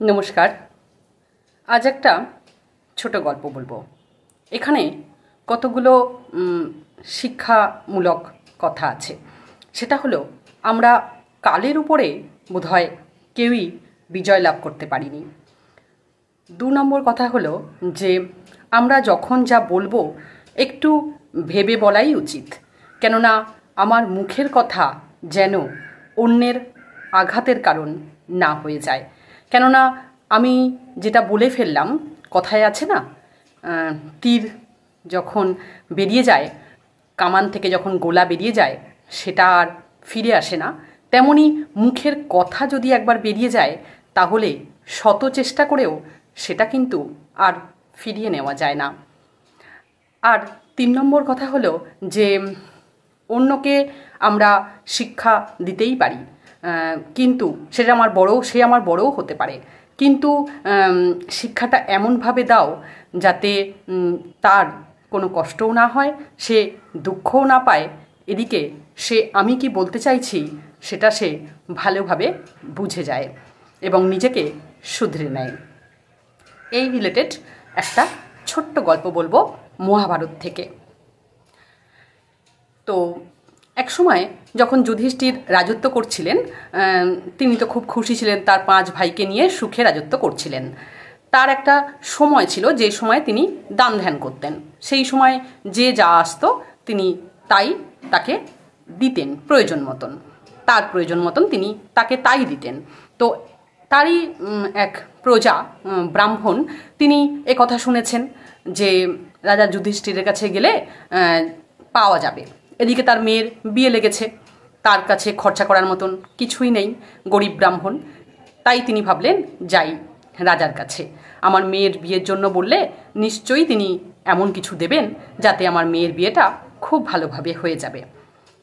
নমস্কার। আজ একটা ছোট গল্প বলবো। এখানে কতগুলো শিক্ষামূলক কথা আছে। সেটা হলো, আমরা কালের উপরে বোধহয় কেউই বিজয় লাভ করতে পারিনি। 2 নম্বর কথা হলো যে আমরা যখন যা বলবো একটু ভেবে বলাই উচিত, কেননা আমার মুখের কথা যেন অন্যের আঘাতের কারণ না হয়ে যায়। কেননা আমি যেটা বলে ফেললাম, কথায় আছে না, তীর যখন বেরিয়ে যায়, কামান থেকে যখন গোলা বেরিয়ে যায় সেটা আর ফিরে আসে না, তেমনি মুখের কথা যদি একবার বেরিয়ে যায় তাহলে শত চেষ্টা করেও সেটা কিন্তু আর ফিরিয়ে নেওয়া যায় না। আর 3 নম্বর কথা হলো যে অন্যকে আমরা শিক্ষা দিতেই পারি, কিন্তু সে আমার বড়ও হতে পারে, কিন্তু শিক্ষাটা এমনভাবে দাও যাতে তার কোনো কষ্টও না হয়, সে দুঃখও না পায়, এদিকে সে আমি কি বলতে চাইছি সেটা সে ভালোভাবে বুঝে যায় এবং নিজেকে শুধরে নেয়। এই রিলেটেড একটা ছোট্ট গল্প বলবো মহাভারত থেকে। তো এক সময় যখন যুধিষ্ঠির রাজত্ব করছিলেন, তিনি তো খুব খুশি ছিলেন, তার 5 ভাইকে নিয়ে সুখে রাজত্ব করছিলেন। তার একটা সময় ছিল যে সময় তিনি দান ধ্যান করতেন। সেই সময় যে যা আসতো তিনি তাকে দিতেন প্রয়োজন মতন, তার প্রয়োজন মতন তিনি তাকে তাই দিতেন। তো তারই এক প্রজা ব্রাহ্মণ, তিনি কথা শুনেছেন যে রাজা যুধিষ্ঠিরের কাছে গেলে পাওয়া যাবে। এদিকে তার মেয়ের বিয়ে লেগেছে, তার কাছে খরচা করার মতন কিছুই নেই, গরিব ব্রাহ্মণ। তাই তিনি ভাবলেন, যাই রাজার কাছে, আমার মেয়ের বিয়ের জন্য বললে নিশ্চয়ই তিনি এমন কিছু দেবেন যাতে আমার মেয়ের বিয়েটা খুব ভালোভাবে হয়ে যাবে।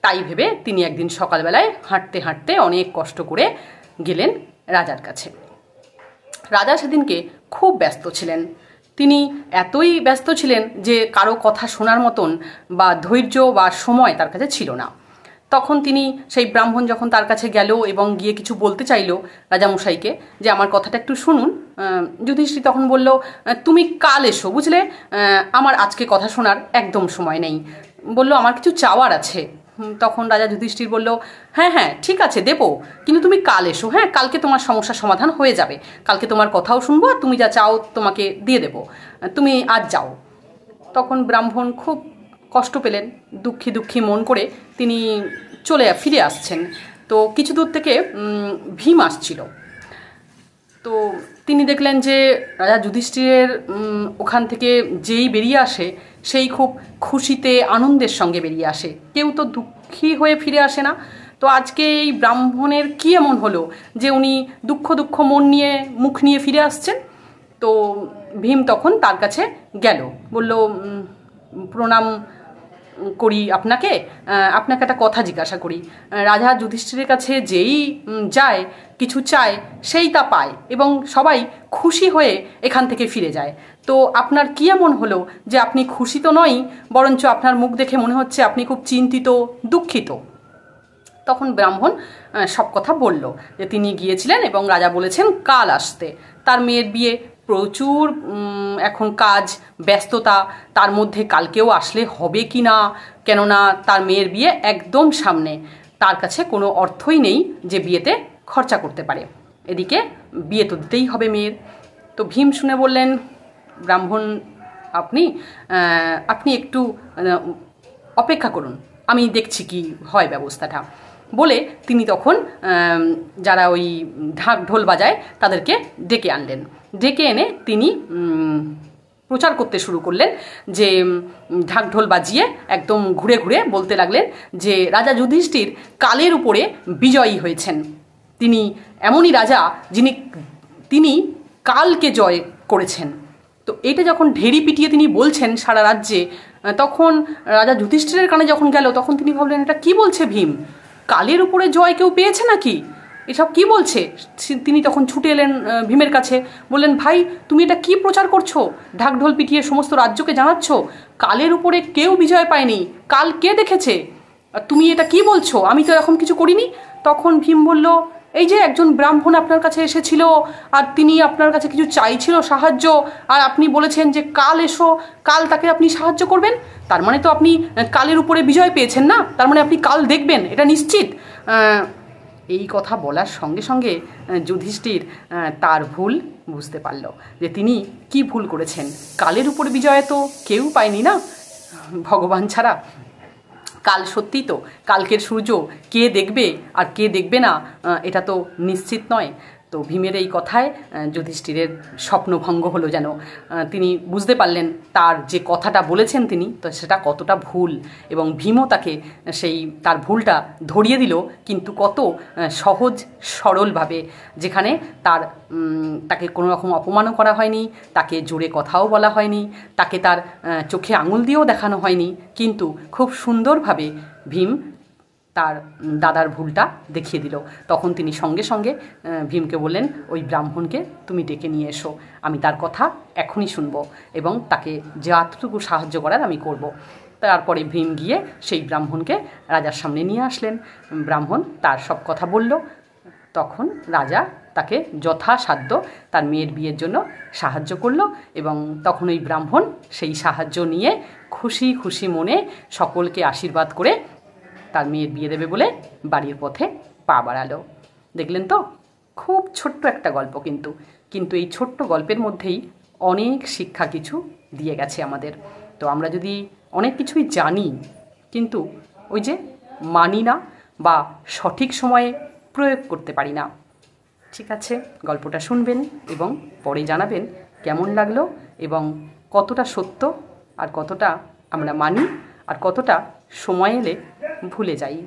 তাই ভেবে তিনি একদিন সকালবেলায় হাঁটতে হাঁটতে অনেক কষ্ট করে গেলেন রাজার কাছে। রাজা সেদিনকে খুব ব্যস্ত ছিলেন। তিনি এতই ব্যস্ত ছিলেন যে কারো কথা শোনার মতন বা ধৈর্য বা সময় তার কাছে ছিল না। তখন তিনি, সেই ব্রাহ্মণ যখন তার কাছে গেল এবং গিয়ে কিছু বলতে চাইল রাজামশাইকে যে আমার কথাটা একটু শুনুন, যুধিষ্ঠির তখন বলল, তুমি কাল এসো, বুঝলে, আমার আজকে কথা শোনার একদম সময় নেই। বলল, আমার কিছু চাওয়ার আছে। তখন রাজা যুধিষ্ঠির বলল, হ্যাঁ ঠিক আছে দেবো, কিন্তু তুমি কাল এসো। হ্যাঁ, কালকে তোমার সমস্যার সমাধান হয়ে যাবে, কালকে তোমার কথাও শুনবো, আর তুমি যা চাও তোমাকে দিয়ে দেবো, তুমি আজ যাও। তখন ব্রাহ্মণ খুব কষ্ট পেলেন, দুঃখী মন করে তিনি ফিরে আসছেন। তো কিছু দূর থেকে ভীম আসছিল। তো তিনি দেখলেন যে রাজা যুধিষ্ঠিরের ওখান থেকে যেই বেরিয়ে আসে সেই খুব খুশিতে আনন্দের সঙ্গে বেরিয়ে আসে, কেউ তো দুঃখী হয়ে ফিরে আসে না। তো আজকে এই ব্রাহ্মণের কি এমন হলো যে উনি দুঃখ মন নিয়ে মুখ নিয়ে ফিরে আসছেন? তো ভীম তখন তার কাছে গেল, বলল, প্রণাম করি আপনাকে একটা কথা জিজ্ঞাসা করি। রাজা যুধিষ্ঠিরের কাছে যেই যায়, কিছু চায়, সেই তা পায় এবং সবাই খুশি হয়ে এখান থেকে ফিরে যায়। তো আপনার কি এমন হলো যে আপনি খুশি তো নয়, বরঞ্চ আপনার মুখ দেখে মনে হচ্ছে আপনি খুব চিন্তিত, দুঃখিত? তখন ব্রাহ্মণ সব কথা বলল যে তিনি গিয়েছিলেন এবং রাজা বলেছেন কাল আসতে, তার মেয়ের বিয়ে, প্রচুর এখন কাজ, ব্যস্ততা, তার মধ্যে কালকেও আসলে হবে কি না, কেননা তার মেয়ের বিয়ে একদম সামনে, তার কাছে কোনো অর্থই নেই যে বিয়েতে খরচা করতে পারে, এদিকে বিয়ে তো দিতেই হবে মেয়ের। তো ভীম শুনে বললেন, ব্রাহ্মণ আপনি একটু অপেক্ষা করুন, আমি দেখছি কি হয় ব্যবস্থাটা। বলে তিনি তখন যারা ওই ঢাক ঢোল বাজায় তাদেরকে ডেকে আনলেন। ডেকে এনে তিনি প্রচার করতে শুরু করলেন যে ঢাক ঢোল বাজিয়ে একদম ঘুরে ঘুরে বলতে লাগলেন যে রাজা যুধিষ্ঠির কালের উপরে বিজয়ী হয়েছেন। তিনি এমনই রাজা তিনি কালকে জয় করেছেন। তো এটা যখন ঢেড়ি পিটিয়ে তিনি বলছেন সারা রাজ্যে, তখন রাজা যুধিষ্ঠিরের কানে যখন গেল তখন তিনি ভাবলেন, এটা কি বলছে ভীম, কালের উপরে জয় কেউ পেয়েছে নাকি, এসব কি বলছে? তিনি তখন ছুটে এলেন ভীমের কাছে, বললেন, ভাই তুমি এটা কি প্রচার করছো, ঢাকঢোল পিটিয়ে সমস্ত রাজ্যকে জানাচ্ছ কালের উপরে কেউ বিজয় পায়নি, কাল কে দেখেছে, তুমি এটা কি বলছো, আমি তো এরকম কিছু করিনি। তখন ভীম বলল, এই যে একজন ব্রাহ্মণ আপনার কাছে এসেছিল আর তিনি আপনার কাছে কিছু চাইছিল সাহায্য, আর আপনি বলেছেন যে কাল এসো, কাল তাকে আপনি সাহায্য করবেন। তার মানে তো আপনি কালের উপরে বিজয় পেয়েছেন না, তার মানে আপনি কাল দেখবেন, এটা নিশ্চিত। এই কথা বলার সঙ্গে সঙ্গে যুধিষ্ঠির তার ভুল বুঝতে পারল, যে তিনি কি ভুল করেছেন। কালের উপর বিজয় তো কেউ পায়নি না, ভগবান ছাড়া। কাল সত্যি তো, কালকের সূর্য কে দেখবে আর কে দেখবে না এটা তো নিশ্চিত নয়। তো ভীমের এই কথায় যুধিষ্ঠিরের স্বপ্নভঙ্গ হলো যেন। তিনি বুঝতে পারলেন তার যে কথাটা বলেছেন তিনি, তো সেটা কতটা ভুল, এবং ভীমও তাকে সেই তার ভুলটা ধরিয়ে দিল, কিন্তু কত সহজ সরলভাবে, যেখানে তাকে কোনো রকম অপমানও করা হয়নি, তাকে জোরে কথাও বলা হয়নি, তাকে তার চোখে আঙুল দিয়েও দেখানো হয়নি, কিন্তু খুব সুন্দরভাবে ভীম তার দাদার ভুলটা দেখিয়ে দিল। তখন তিনি সঙ্গে সঙ্গে ভীমকে বললেন, ওই ব্রাহ্মণকে তুমি ডেকে নিয়ে এসো, আমি তার কথা এখনই শুনবো এবং তাকে যতটুকু সাহায্য করার আমি করব। তারপরে ভীম গিয়ে সেই ব্রাহ্মণকে রাজার সামনে নিয়ে আসলেন। ব্রাহ্মণ তার সব কথা বলল। তখন রাজা তাকে যথাসাধ্য তার মেয়ের বিয়ের জন্য সাহায্য করলো, এবং তখন ওই ব্রাহ্মণ সেই সাহায্য নিয়ে খুশি খুশি মনে সকলকে আশীর্বাদ করে তার মেয়ের বিয়ে দেবে বলে বাড়ির পথে পা বাড়ালো। দেখলেন তো, খুব ছোট্ট একটা গল্প, কিন্তু এই ছোট্ট গল্পের মধ্যেই অনেক শিক্ষা কিছু দিয়ে গেছে আমাদের। তো আমরা যদি অনেক কিছুই জানি, কিন্তু ওই যে মানি না বা সঠিক সময়ে প্রয়োগ করতে পারি না। ঠিক আছে, গল্পটা শুনবেন এবং পরে জানাবেন কেমন লাগলো এবং কতটা সত্য, আর কতটা আমরা মানি, আর কতটা সময় এলে ভুলে যাই।